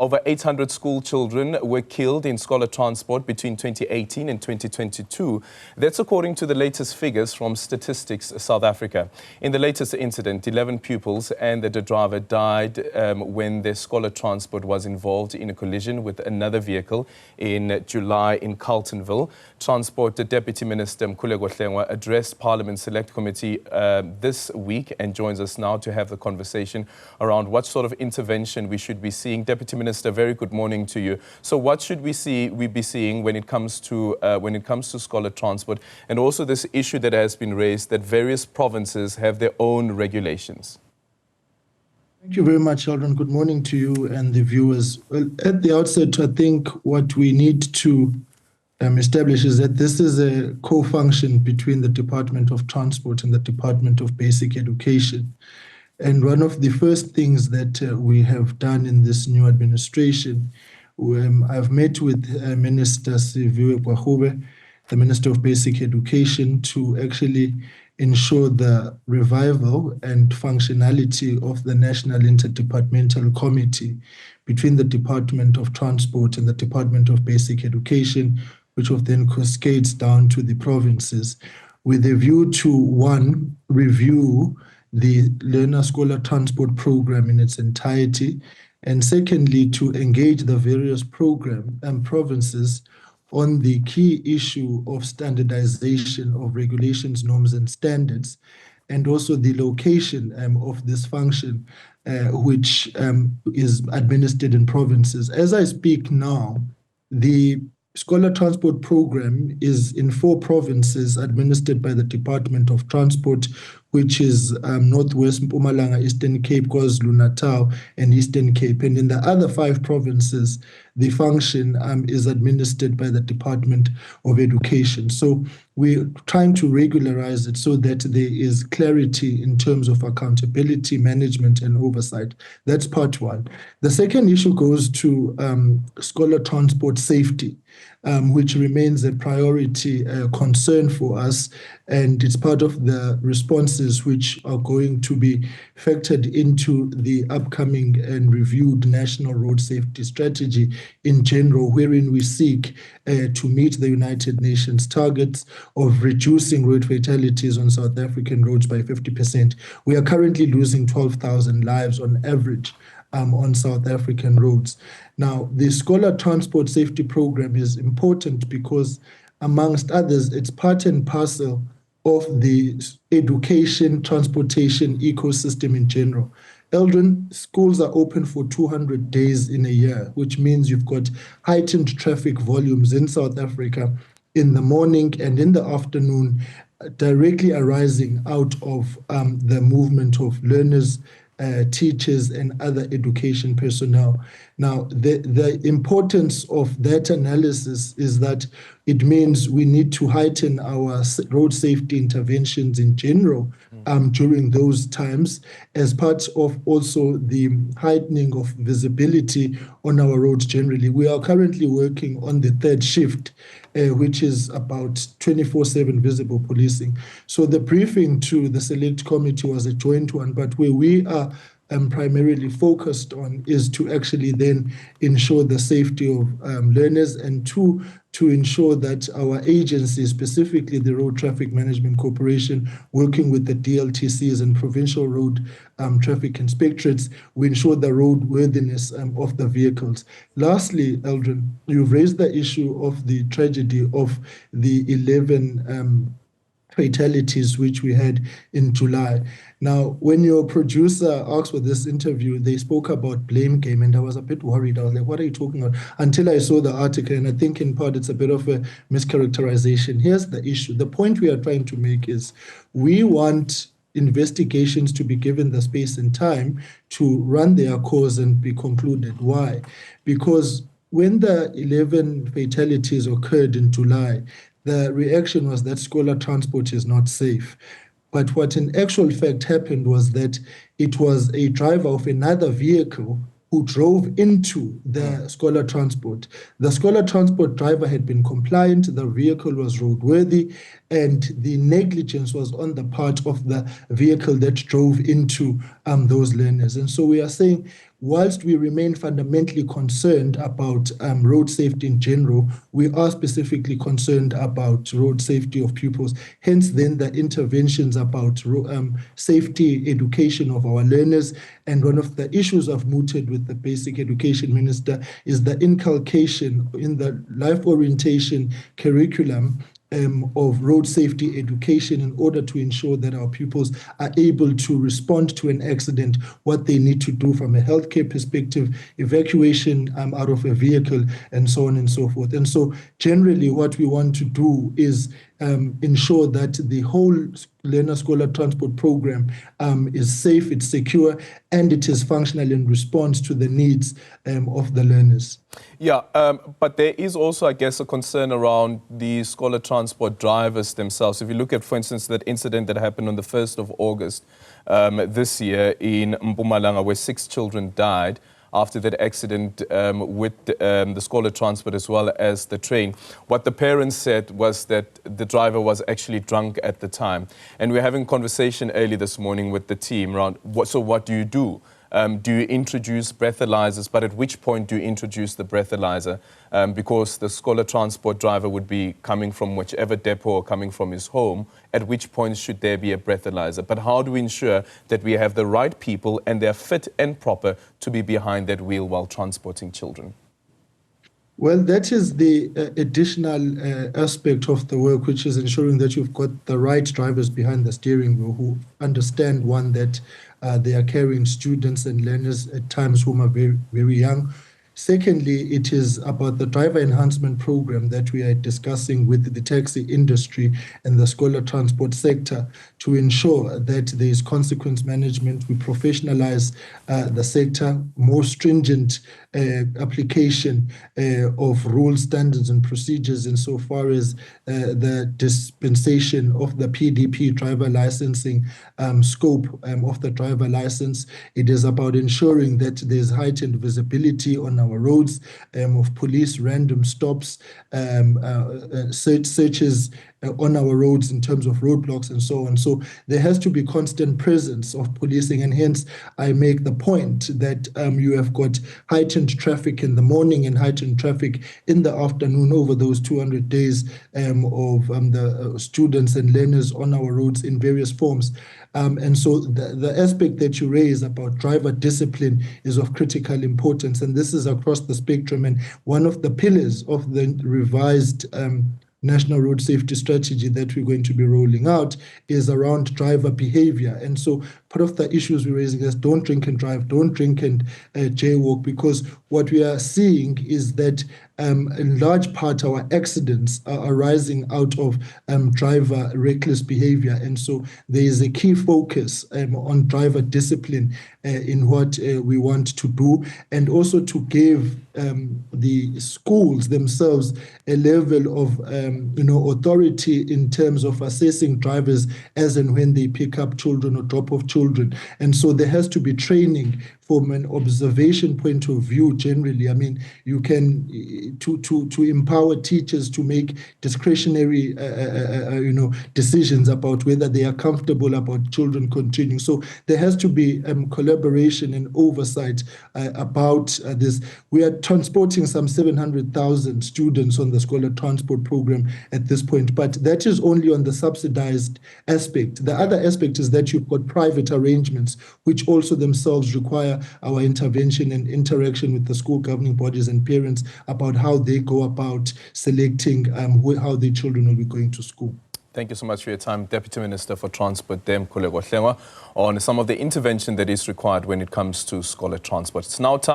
Over 800 school children were killed in scholar transport between 2018 and 2022. That's according to the latest figures from Statistics South Africa. In the latest incident, 11 pupils and the driver died when their scholar transport was involved in a collision with another vehicle in July in Carletonville. Transport Deputy Minister Mkhuleko Hlengwa addressed Parliament Select Committee this week and joins us now to have the conversation around what sort of intervention we should be seeing. Deputy Minister, very good morning to you. So what should we be seeing when it comes to scholar transport, and also this issue that has been raised that various provinces have their own regulations? Thank you very much, Aldrin. Good morning to you and the viewers. Well, at the outset, I think what we need to establish is that this is a co-function between the Department of Transport and the Department of Basic Education. And one of the first things that we have done in this new administration, I've met with Minister Mkhuleko, the Minister of Basic Education, to actually ensure the revival and functionality of the National Interdepartmental Committee between the Department of Transport and the Department of Basic Education, which will then cascades down to the provinces, with a view to, one, review the learner scholar transport program in its entirety, and secondly, to engage the various program and provinces on the key issue of standardization of regulations, norms, and standards, and also the location of this function, which is administered in provinces. As I speak now, the scholar transport program is in 4 provinces administered by the Department of Transport, which is Northwest Mpumalanga, Eastern Cape, KwaZulu-Natal, and Eastern Cape. And in the other 5 provinces, the function is administered by the Department of Education. So we're trying to regularize it so that there is clarity in terms of accountability, management, and oversight. That's part one. The second issue goes to scholar transport safety, which remains a priority concern for us, and it's part of the responses which are going to be factored into the upcoming and reviewed National Road Safety Strategy in general, wherein we seek to meet the United Nations targets of reducing road fatalities on South African roads by 50%. We are currently losing 12,000 lives on average on South African roads. Now, the Scholar Transport Safety Program is important because, amongst others, it's part and parcel of the education, transportation ecosystem in general. Aldrin, schools are open for 200 days in a year, which means you've got heightened traffic volumes in South Africa in the morning and in the afternoon, directly arising out of the movement of learners, teachers, and other education personnel. Now, the importance of that analysis is that it means we need to heighten our road safety interventions in general during those times, as part of also the heightening of visibility on our roads generally. We are currently working on the 3rd shift, which is about 24/7 visible policing. So the briefing to the Select Committee was a joint one, but where we are primarily focused on is to actually then ensure the safety of learners, and to ensure that our agencies, specifically the Road Traffic Management Corporation, working with the DLTCs and provincial road traffic inspectorates, we ensure the roadworthiness of the vehicles. Lastly, Aldrin, you've raised the issue of the tragedy of the 11 fatalities which we had in July. Now, when your producer asked for this interview, they spoke about blame game, and I was a bit worried. I was like, what are you talking about? Until I saw the article, and I think in part it's a bit of a mischaracterization. Here's the issue. The point we are trying to make is we want investigations to be given the space and time to run their course and be concluded. Why? Because when the 11 fatalities occurred in July, the reaction was that scholar transport is not safe. But what in actual fact happened was that it was a driver of another vehicle who drove into the scholar transport. The scholar transport driver had been compliant, the vehicle was roadworthy, and the negligence was on the part of the vehicle that drove into those learners. And so we are saying, whilst we remain fundamentally concerned about road safety in general, we are specifically concerned about road safety of pupils. Hence, then, the interventions about safety education of our learners. And one of the issues I've mooted with the Basic Education Minister is the inculcation in the life orientation curriculum of road safety education in order to ensure that our pupils are able to respond to an accident, what they need to do from a healthcare perspective, evacuation out of a vehicle, and so on and so forth. And so generally what we want to do is ensure that the whole learner scholar transport program is safe, it's secure, and it is functional in response to the needs of the learners. Yeah, but there is also, I guess, a concern around the scholar transport drivers themselves. If you look at, for instance, that incident that happened on the 1st of August this year in Mpumalanga, where 6 children died after that accident with the scholar transport as well as the train. What the parents said was that the driver was actually drunk at the time. And we're having a conversation early this morning with the team around, what do you do? Do you introduce breathalyzers? But at which point do you introduce the breathalyzer? Because the scholar transport driver would be coming from whichever depot or coming from his home. At which point should there be a breathalyzer? But how do we ensure that we have the right people and they're fit and proper to be behind that wheel while transporting children? Well, that is the additional aspect of the work, which is ensuring that you've got the right drivers behind the steering wheel who understand, one, that they are carrying students and learners at times whom are very, very young. Secondly, it is about the driver enhancement program that we are discussing with the taxi industry and the scholar transport sector to ensure that there is consequence management. We professionalize the sector, more stringent application of rules, standards, and procedures insofar as the dispensation of the PDP driver licensing scope of the driver license. It is about ensuring that there's heightened visibility on our roads of police random stops, searches on our roads in terms of roadblocks and so on. So there has to be constant presence of policing, and hence I make the point that you have got heightened traffic in the morning and heightened traffic in the afternoon over those 200 days of the students and learners on our roads in various forms. And so the aspect that you raise about driver discipline is of critical importance, and this is across the spectrum. And one of the pillars of the revised National Road Safety Strategy that we're going to be rolling out is around driver behavior. And so part of the issues we're raising is don't drink and drive, don't drink and jaywalk, because what we are seeing is that in large part our accidents are arising out of driver reckless behavior. And so there is a key focus on driver discipline in what we want to do, and also to give the schools themselves a level of authority in terms of assessing drivers as and when they pick up children or drop off children. And so there has to be training from an observation point of view generally. I mean, you can to empower teachers to make discretionary decisions about whether they are comfortable about children continuing. So there has to be collaboration and oversight about this. We are transporting some 700,000 students on the scholar transport program at this point, but that is only on the subsidized aspect. The other aspect is that you've got private arrangements which also themselves require our intervention and interaction with the school governing bodies and parents about how they go about selecting how their children will be going to school. Thank you so much for your time, Deputy Minister for Transport, Mkhuleko Hlengwa, on some of the intervention that is required when it comes to scholar transport. It's now time.